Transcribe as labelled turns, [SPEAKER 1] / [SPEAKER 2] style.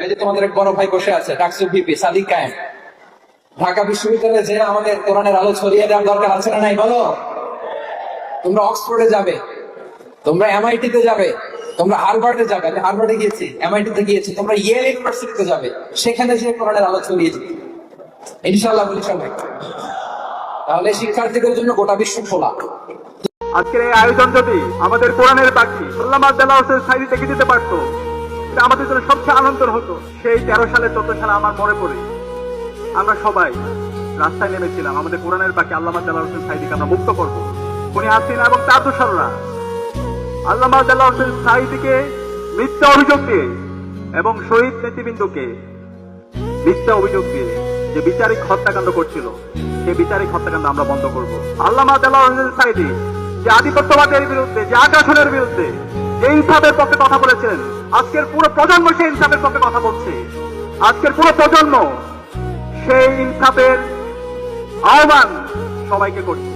[SPEAKER 1] এই যে তোমাদের এক বড় ভাই বসে আছে ডাকসু ভিপি সাদিক কায়েম, ঢাকা বিশ্ববিদ্যালয়ে যে আমাদের কোরআনের আলো ছড়িয়ে দেওয়ার দরকার আছে না নাই বলো? তোমরা অক্সফোর্ডে যাবে, তোমরা এমআইটি তে যাবে, তোমরা হার্ভার্ডে যাবে। আমি হার্ভার্ডে গিয়েছি, এমআইটি তে গিয়েছি, তোমরা ইয়েল ইউনিভার্সিটিতে যাবে, সেখানে যে কোরআনের আলো ছড়িয়ে দিবে ইনশাআল্লাহ বলি সবাই। তাহলে শিক্ষার্থীদের জন্য গোটা বিশ্ব খোলা।
[SPEAKER 2] আজকের এই আয়োজন যদি আমাদের কোরআনের পাখি আল্লামা দেলাওয়ার হোসেন সাঈদী দেখে দিতে পারতো, এটা আমাদের জন্য সবচেয়ে আনন্দের হতো। সেই 13 সালে 14 সালে আমার মনে পড়ে আমরা সবাই রাস্তায় নেমেছিলাম আমাদের কোরআনের পাখি আল্লামা দেলাওয়ার হোসেন সাঈদীকে আমরা মুক্ত করবো। উনি হাসিনা এবং তার দোসররা আল্লামা দেলাওয়ার হোসেন সাঈদীকে মিথ্যা অভিযোগ দিয়ে এবং শহীদ নেতৃবৃন্দকে মিথ্যা অভিযোগ দিয়ে যে বিচারিক হত্যাকাণ্ড করছিল, সেই বিচারিক হত্যাকাণ্ড আমরা বন্ধ করব। আল্লামা দেলাওয়ার হোসেন সাঈদী যে আধিপত্যবাদের বিরুদ্ধে, যে আগ্রাসনের বিরুদ্ধে, যে ইনসাফের পক্ষে কথা বলেছেন, আজকের পুরো প্রজন্ম সেই ইনসাফের পক্ষে কথা বলছে। আজকের পুরো প্রজন্ম সেই ইনসাফের আহ্বান সবাইকে করছে।